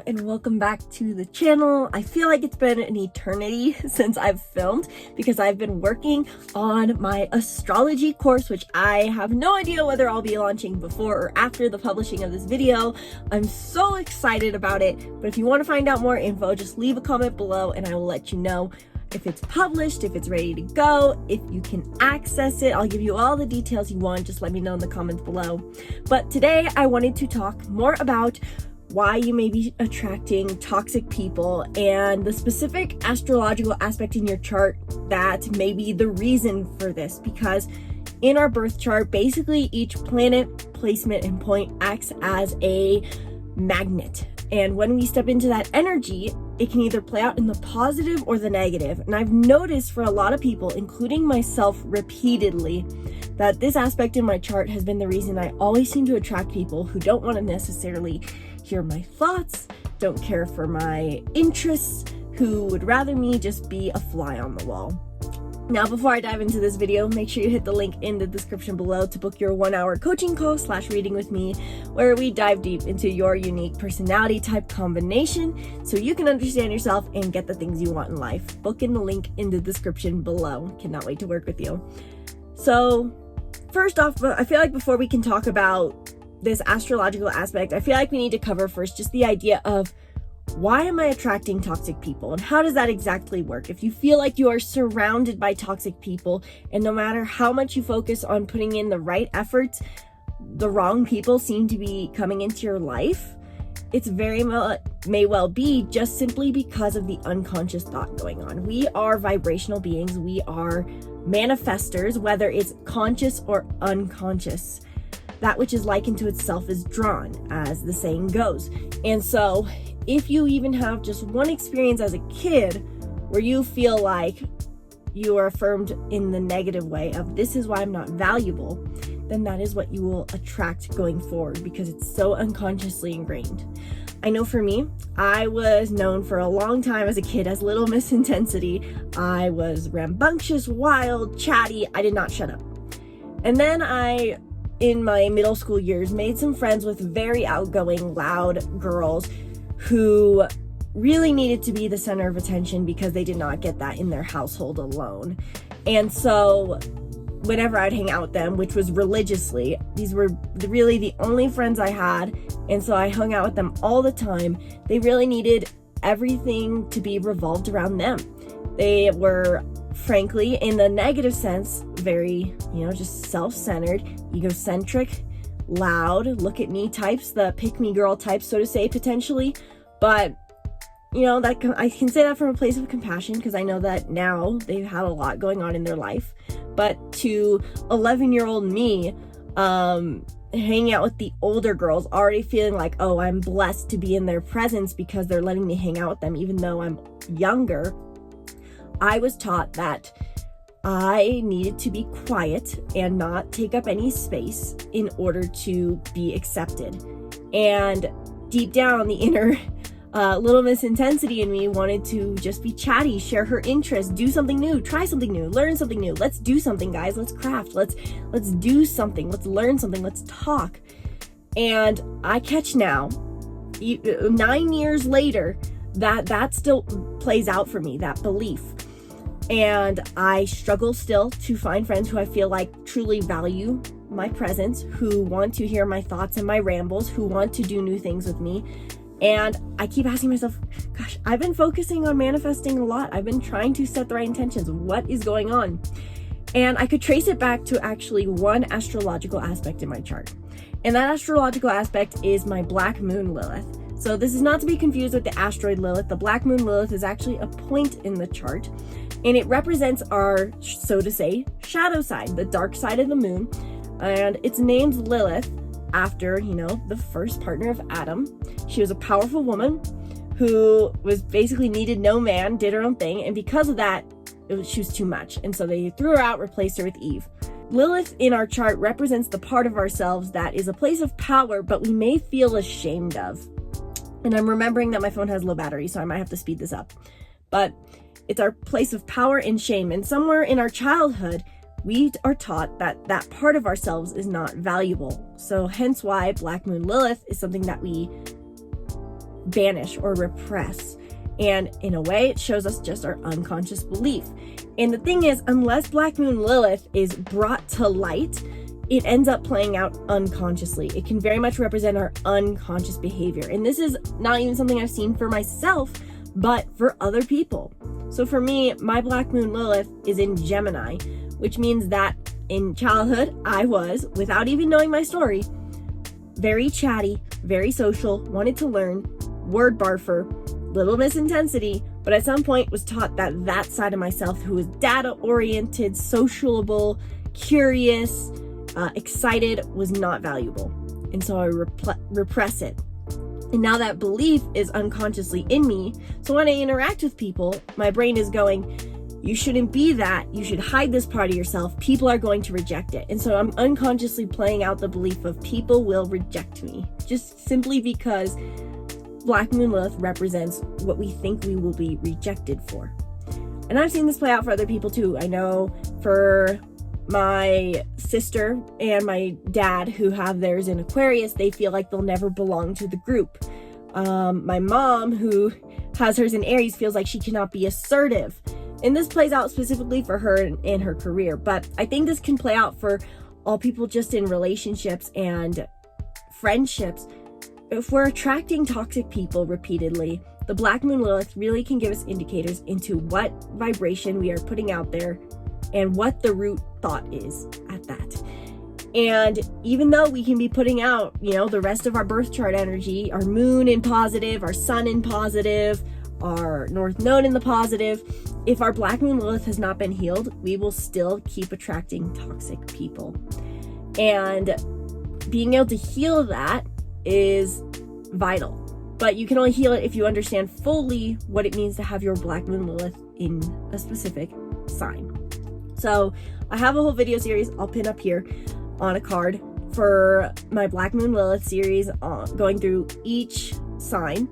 and welcome back to the channel. I feel like it's been an eternity since I've filmed because I've been working on my astrology course, which I have no idea whether I'll be launching before or after the publishing of this video. I'm so excited about it, but if you want to find out more info, just leave a comment below and I will let you know if it's published, if it's ready to go, if you can access it. I'll give you all the details you want. Just let me know in the comments below. But today I wanted to talk more about why you may be attracting toxic people and the specific astrological aspect in your chart that may be the reason for this. Because in our birth chart, basically each planet, placement, and point acts as a magnet. And when we step into that energy, it can either play out in the positive or the negative. And I've noticed for a lot of people, including myself repeatedly, that this aspect in my chart has been the reason I always seem to attract people who don't want to necessarily hear my thoughts, don't care for my interests, who would rather me just be a fly on the wall. Now, before I dive into this video, make sure you hit the link in the description below to book your 1-hour coaching call / reading with me, where we dive deep into your unique personality type combination so you can understand yourself and get the things you want in life. Book in the link in the description below. Cannot wait to work with you. So first off, I feel like before we can talk about this astrological aspect, I feel like we need to cover first just the idea of why am I attracting toxic people and how does that exactly work? If you feel like you are surrounded by toxic people and no matter how much you focus on putting in the right efforts, the wrong people seem to be coming into your life, it's may well be just simply because of the unconscious thought going on. We are vibrational beings. We are manifestors, whether it's conscious or unconscious. That which is likened to itself is drawn, as the saying goes. And so if you even have just one experience as a kid where you feel like you are affirmed in the negative way of this is why I'm not valuable, then that is what you will attract going forward because it's so unconsciously ingrained. I know for me, I was known for a long time as a kid as Little Miss Intensity. I was rambunctious, wild, chatty. I did not shut up. And then in my middle school years, made some friends with very outgoing, loud girls who really needed to be the center of attention because they did not get that in their household alone. And so whenever I'd hang out with them, which was religiously, these were really the only friends I had. And so I hung out with them all the time. They really needed everything to be revolved around them. They were, frankly, in the negative sense, very, just self-centered, egocentric, loud, look at me types, the pick me girl types, so to say, potentially. But that I can say that from a place of compassion because I know that now they've had a lot going on in their life. But to 11-year-old me, hanging out with the older girls, already feeling like, oh, I'm blessed to be in their presence because they're letting me hang out with them even though I'm younger, I was taught that I needed to be quiet and not take up any space in order to be accepted. And deep down, the inner Little Miss Intensity in me wanted to just be chatty, share her interests, do something new, try something new, learn something new. Let's do something, guys. Let's craft. Let's do something. Let's learn something. Let's talk. And I catch now, 9 years later, that still plays out for me, that belief. And I struggle still to find friends who I feel like truly value my presence, who want to hear my thoughts and my rambles, who want to do new things with me. And I keep asking myself, gosh, I've been focusing on manifesting a lot. I've been trying to set the right intentions. What is going on? And I could trace it back to actually one astrological aspect in my chart. And that astrological aspect is my Black Moon Lilith. So this is not to be confused with the asteroid Lilith. The Black Moon Lilith is actually a point in the chart. And it represents our, so to say, shadow side, the dark side of the moon. And it's named Lilith after, the first partner of Adam. She was a powerful woman who was basically needed no man, did her own thing. And because of that, she was too much. And so they threw her out, replaced her with Eve. Lilith in our chart represents the part of ourselves that is a place of power, but we may feel ashamed of. And I'm remembering that my phone has low battery, so I might have to speed this up. But it's our place of power and shame. And somewhere in our childhood, we are taught that that part of ourselves is not valuable. So hence why Black Moon Lilith is something that we banish or repress. And in a way, it shows us just our unconscious belief. And the thing is, unless Black Moon Lilith is brought to light, it ends up playing out unconsciously. It can very much represent our unconscious behavior. And this is not even something I've seen for myself, but for other people. So for me, my Black Moon Lilith is in Gemini, which means that in childhood, I was, without even knowing my story, very chatty, very social, wanted to learn, word barfer, little Miss Intensity, but at some point was taught that that side of myself, who was data-oriented, sociable, curious, excited, was not valuable. And so I repress it. And now that belief is unconsciously in me. So when I interact with people, my brain is going, you shouldn't be that. You should hide this part of yourself. People are going to reject it. And so I'm unconsciously playing out the belief of people will reject me, just simply because Black Moon Lilith represents what we think we will be rejected for. And I've seen this play out for other people too. I know for my sister and my dad, who have theirs in Aquarius, they feel like they'll never belong to the group. My mom, who has hers in Aries, feels like she cannot be assertive. And this plays out specifically for her in her career. But I think this can play out for all people just in relationships and friendships. If we're attracting toxic people repeatedly, the Black Moon Lilith really can give us indicators into what vibration we are putting out there and what the root thought is at that. And even though we can be putting out, the rest of our birth chart energy, our moon in positive, our sun in positive, our north node in the positive, if our Black Moon Lilith has not been healed, we will still keep attracting toxic people. And being able to heal that is vital. But you can only heal it if you understand fully what it means to have your Black Moon Lilith in a specific sign. So I have a whole video series I'll pin up here on a card for my Black Moon Lilith series, going through each sign.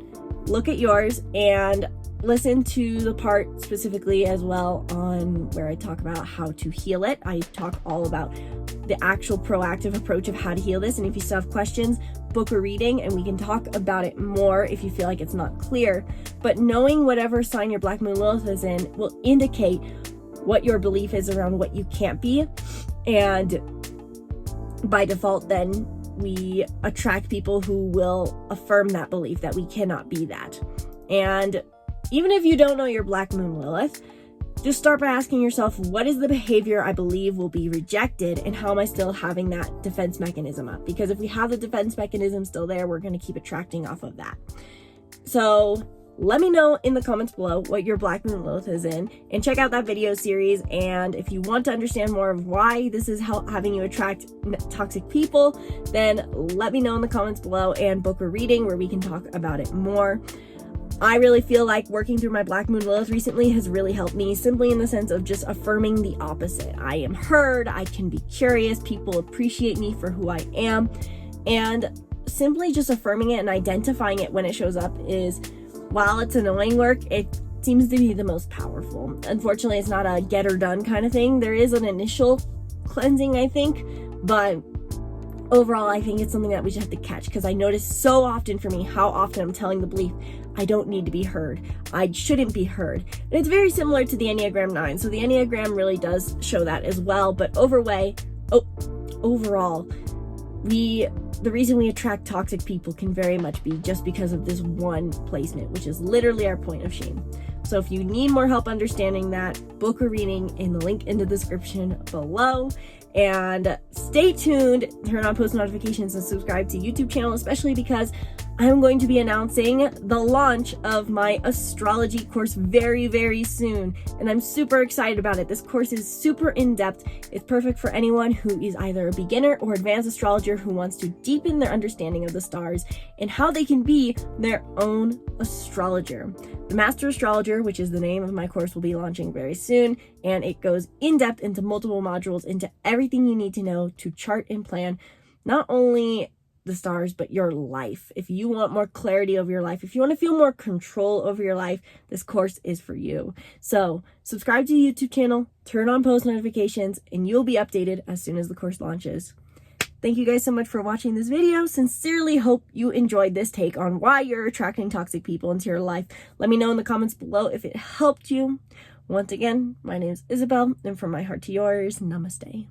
Look at yours and listen to the part specifically as well on where I talk about how to heal it. I talk all about the actual proactive approach of how to heal this. And if you still have questions, book a reading and we can talk about it more if you feel like it's not clear. But knowing whatever sign your Black Moon Lilith is in will indicate what your belief is around what you can't be. And by default, then we attract people who will affirm that belief that we cannot be that. And even if you don't know your Black Moon Lilith, just start by asking yourself, what is the behavior I believe will be rejected, and how am I still having that defense mechanism up? Because if we have the defense mechanism still there, we're going to keep attracting off of that. So let me know in the comments below what your Black Moon Lilith is in, and check out that video series. And if you want to understand more of why this is having you attract toxic people, then let me know in the comments below and book a reading where we can talk about it more. I really feel like working through my Black Moon Lilith recently has really helped me, simply in the sense of just affirming the opposite. I am heard, I can be curious, people appreciate me for who I am, and simply just affirming it and identifying it when it shows up is, while it's annoying work, it seems to be the most powerful. Unfortunately, it's not a get or done kind of thing. There is an initial cleansing, I think, but overall, I think it's something that we just have to catch, because I notice so often for me how often I'm telling the belief, I don't need to be heard. I shouldn't be heard. And it's very similar to the Enneagram 9. So the Enneagram really does show that as well. But overall, the reason we attract toxic people can very much be just because of this one placement, which is literally our point of shame. So if you need more help understanding that, book a reading in the link in the description below. And stay tuned, turn on post notifications, and subscribe to YouTube channel, especially because I'm going to be announcing the launch of my astrology course very, very soon. And I'm super excited about it. This course is super in-depth. It's perfect for anyone who is either a beginner or advanced astrologer who wants to deepen their understanding of the stars and how they can be their own astrologer. The Master Astrologer, which is the name of my course, will be launching very soon, and it goes in depth into multiple modules, into everything you need to know to chart and plan not only the stars, but your life. If you want more clarity over your life, if you want to feel more control over your life, this course is for you. So subscribe to the YouTube channel, turn on post notifications, and you'll be updated as soon as the course launches. Thank you guys so much for watching this video. Sincerely hope you enjoyed this take on why you're attracting toxic people into your life. Let me know in the comments below if it helped you. Once again, my name is Isabelle, and from my heart to yours, namaste.